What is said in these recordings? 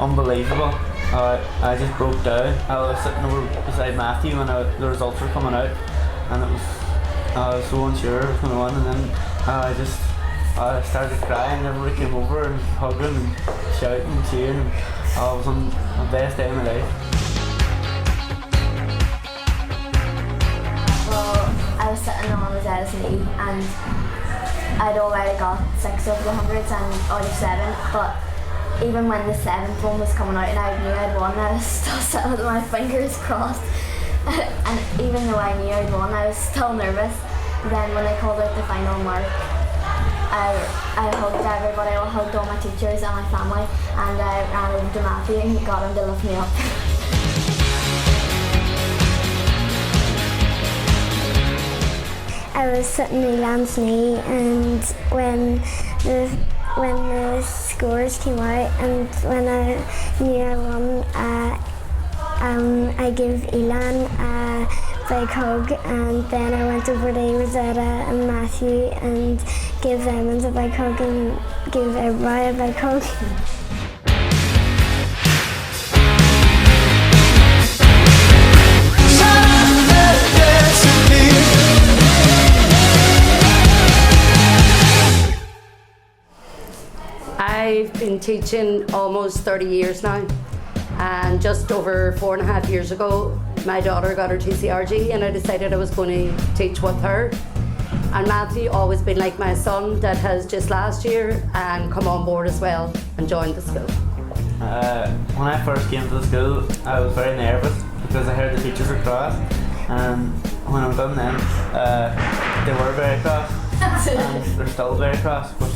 unbelievable. I just broke down. I was sitting over beside Matthew when the results were coming out, and I was so unsure what was going on, and then I started crying. Everybody came over and hugging and shouting and cheering. And I was on the best day of my life. Well, I was sitting on his knee, and I'd already got 6 of the hundreds and out of 7, but even when the 7th one was coming out and I knew I'd won, I was still sitting with my fingers crossed. And even though I knew I'd won, I was still nervous. Then when I called out the final mark, I hugged everybody. I hugged all my teachers and my family, and I ran over to Matthew and got him to lift me up. I was sitting in Elon's knee, and when the scores came out and when I knew I won, I gave Elon a big hug, and then I went over to Rosetta and Matthew and gave them a big hug and gave everybody a big hug. I've been teaching almost 30 years now, and just over 4.5 years ago my daughter got her TCRG and I decided I was going to teach with her. And Matthew always been like my son that has just last year and come on board as well and joined the school. When I first came to the school I was very nervous because I heard the teachers were cross, and when I'm done then they were very cross and they're still very cross, but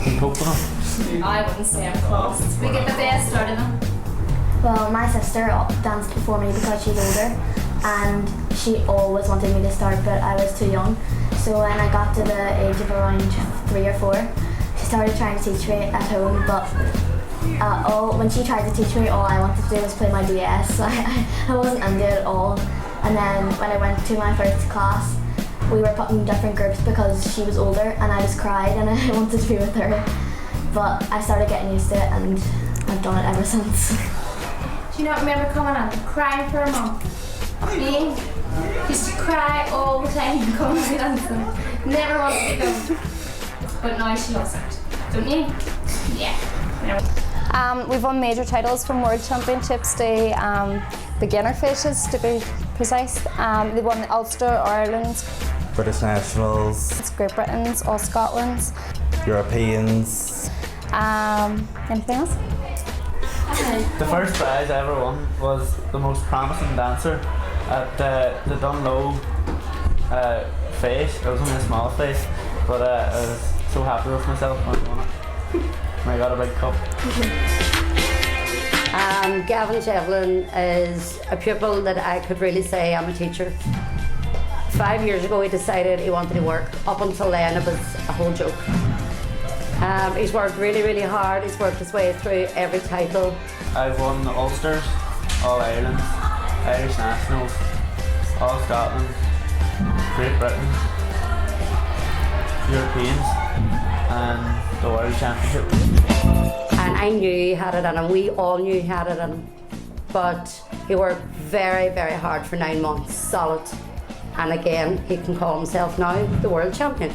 keep hoping. I wouldn't say I'm cross. We get the best out of them. Well, my sister danced before me because she's older, and she always wanted me to start, but I was too young. So when I got to the age of around 3 or 4, she started trying to teach me at home, but when she tried to teach me, all I wanted to do was play my DS. I wasn't into it at all. And then when I went to my first class, we were put in different groups because she was older, and I just cried and I wanted to be with her. But I started getting used to it, and I've done it ever since. Do you not remember coming on crying for a month? Me used to cry all the time coming to dancing. Never wanted to go. But now she loves it. Don't you? Yeah. We've won major titles from World Championships to beginner fishes, to be precise. They won the Ulster, Ireland's, British Nationals, Great Britain's, all Scotland's, Europeans. Anything else? The first prize I ever won was the most promising dancer at the Dunlow face. It was only a small face, but I was so happy with myself when I won it. And I got a big cup. Gavin Shevlin is a pupil that I could really say I'm a teacher. 5 years ago he decided he wanted to work. Up until then it was a whole joke. He's worked really, really hard. He's worked his way through every title. I've won the Ulsters, All Ireland, Irish Nationals, All Scotland, Great Britain, Europeans, and the World Championship. And I knew he had it in him. We all knew he had it in him. But he worked very, very hard for 9 months, solid. And again, he can call himself now the world champion.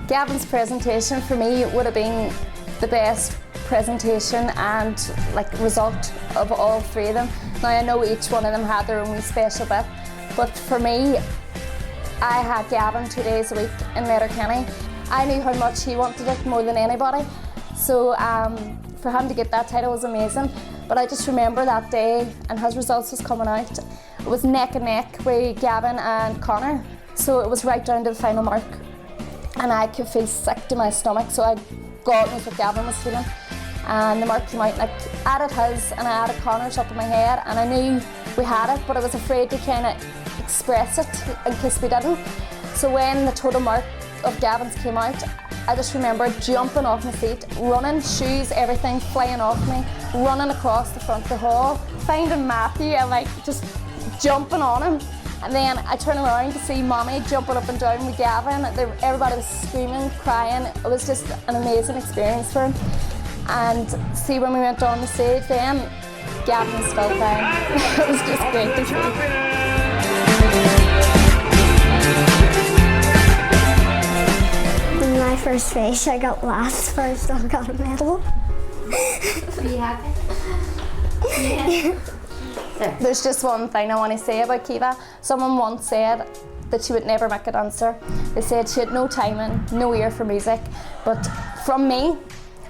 Gavin's presentation for me would have been the best presentation and result of all 3 of them. Now I know each one of them had their own wee special bit, but for me, I had Gavin 2 days a week in Letterkenny. I knew how much he wanted it more than anybody, so for him to get that title was amazing. But I just remember that day and his results was coming out. It was neck and neck with Gavin and Connor, so it was right down to the final mark. And I could feel sick to my stomach, so God knows what Gavin was feeling. And the mark came out, and I added his and I added Connor's up in my head, and I knew we had it, but I was afraid to kind of express it in case we didn't. So when the total mark of Gavin's came out, I just remember jumping off my feet, running, shoes, everything flying off me, running across the front of the hall, finding Matthew and just jumping on him. And then I turned around to see Mommy jumping up and down with Gavin. Everybody was screaming, crying. It was just an amazing experience for him. And see, when we went on the stage then, Gavin was still crying. It was just great to see. In my first race, I got last, but I still got a medal. Are you happy? Yeah. There's just one thing I want to say about Caoimhe. Someone once said that she would never make a dancer. They said she had no timing, no ear for music. But from me,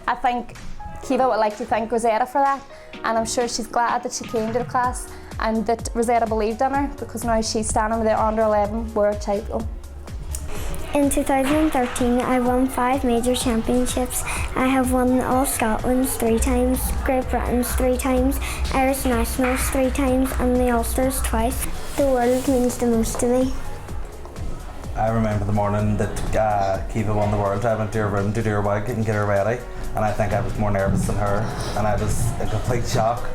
I think Caoimhe would like to thank Rosetta for that. And I'm sure she's glad that she came to the class and that Rosetta believed in her, because now she's standing with the under 11 world title. In 2013, I won 5 major championships. I have won All Scotland's 3 times, Great Britain's 3 times, Irish Nationals 3 times, and the Ulsters twice. The world means the most to me. I remember the morning that Caoimhe won the world. I went to her room to do her wig and get her ready, and I think I was more nervous than her, and I was in complete shock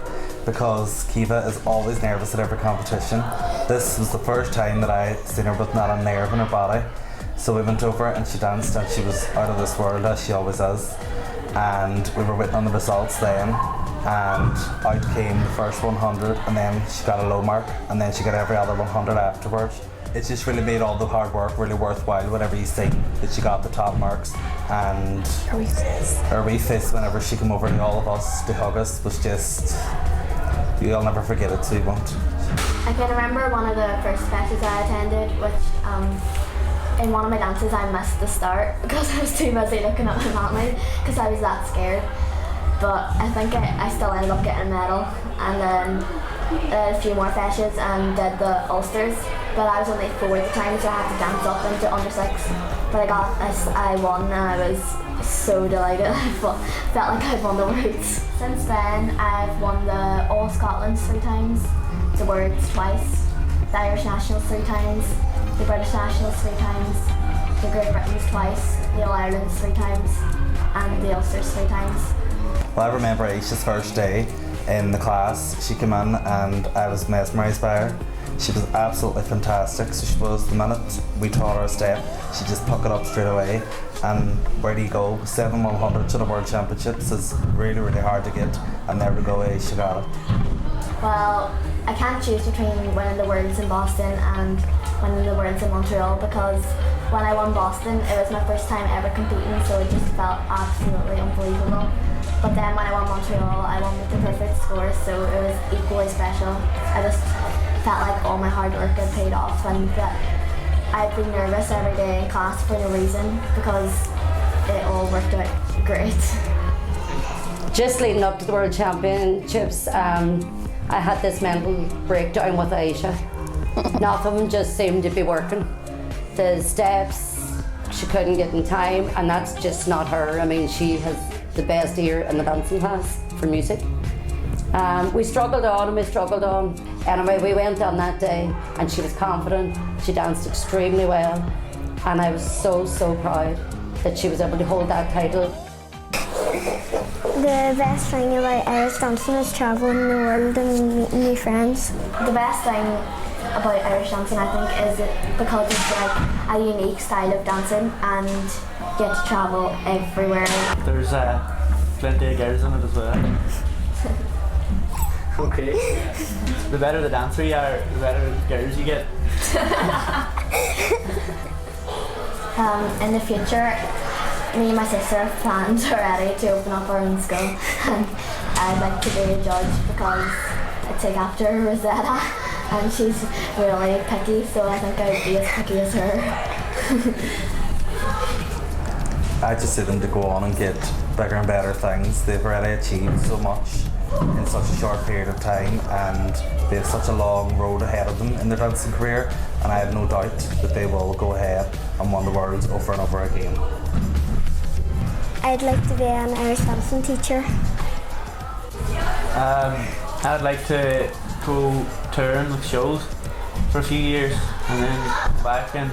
because Caoimhe is always nervous at every competition. This was the first time that I seen her with not a nerve in her body. So we went over and she danced, and she was out of this world, as she always is. And we were waiting on the results then, and out came the first 100, and then she got a low mark, and then she got every other 100 afterwards. It just really made all the hard work really worthwhile whenever you see that she got the top marks. And her wee face whenever she came over to all of us to hug us was just, you'll never forget it, so you won't. I can remember one of the first fetches I attended, which in one of my dances I missed the start because I was too busy looking at my family because I was that scared. But I think I still ended up getting a medal, and then a few more fetches and did the Ulsters. But I was only 4 at the time, so I had to dance up into under 6. But I won, and I was so delighted. I felt like I'd won the Worlds. Since then, I've won the All Scotland's 3 times, the Worlds twice, the Irish Nationals 3 times, the British Nationals 3 times, the Great Britain's twice, the All Ireland's 3 times, and the Ulsters 3 times. Well, I remember Aiesha's first day in the class. She came in and I was mesmerised by her. She was absolutely fantastic. So she was, the minute we taught her a step, she just took it up straight away. And where do you go? 7 100s at the World Championships is really, really hard to get. And there we go, Aiesha got it. Well, I can't choose between winning the Worlds in Boston and winning the Worlds in Montreal, because when I won Boston, it was my first time ever competing, so it just felt absolutely unbelievable. But then when I won Montreal, I won with the perfect score, so it was equally special. I just felt like all my hard work had paid off, and that I'd been nervous every day in class for no reason because it all worked out great. Just leading up to the World Championships, I had this mental breakdown with Aiesha. Nothing just seemed to be working. The steps, she couldn't get in time, and that's just not her. I mean, she has the best ear in the dancing class for music. We struggled on and we struggled on. Anyway, we went on that day and she was confident. She danced extremely well, and I was so, so proud that she was able to hold that title. The best thing about Irish dancing is travelling the world and meeting new friends. The best thing about Irish dancing, I think, is because it's like a unique style of dancing and you get to travel everywhere. There's plenty of girls in it as well. Okay. The better the dancer you are, the better girls you get. In the future, me and my sister have plans already to open up our own school, and I'd like to be a judge because I take after Rosetta and she's really picky, so I think I'd be as picky as her. I just see them to go on and get bigger and better things. They've already achieved so much in such a short period of time, and they have such a long road ahead of them in their dancing career, and I have no doubt that they will go ahead and win the worlds over and over again. I'd like to be an Irish dancing teacher. I'd like to go touring with shows for a few years and then come back and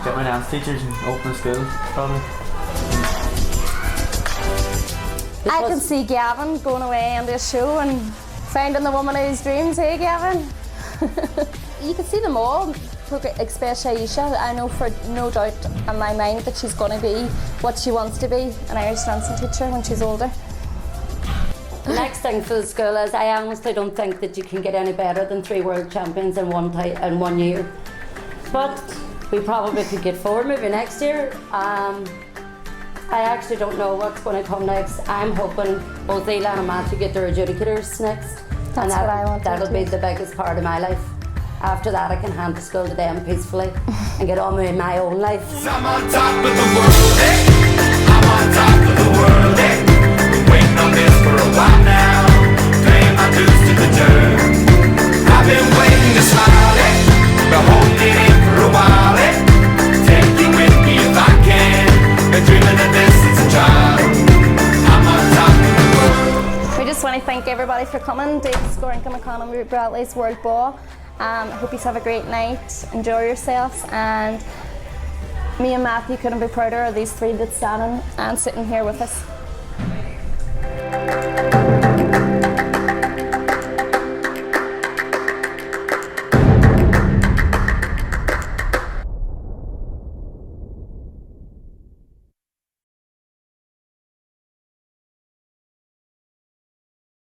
get my dance teachers and open a school, probably. I can see Gavin going away on this show and finding the woman of his dreams. Hey, Gavin. You can see them all, especially Aiesha. I know for no doubt in my mind that she's going to be what she wants to be, an Irish dancing teacher when she's older. The next thing for the school is I honestly don't think that you can get any better than 3 world champions in one year. But we probably could get 4 maybe next year. I actually don't know what's going to come next. I'm hoping both Eli and Matthew get their adjudicators next. That's what I want. That'll be the biggest part of my life. After that, I can hand the school to them peacefully and get on with my own life. I'm on top of the world, eh? I'm on top of the world, eh? Been waiting on this for a while now. Paying my dues to the dirt. I've been waiting to smile, eh? Been holding it in for a while, eh? Take you with me if I can. Been dreaming of this since a child. I'm on top of the world. We just want to thank everybody for coming to Scoil Rince McConomy Bradley's World Ball. I hope you have a great night, enjoy yourselves, and me and Matthew couldn't be prouder of these 3 that's standing and sitting here with us.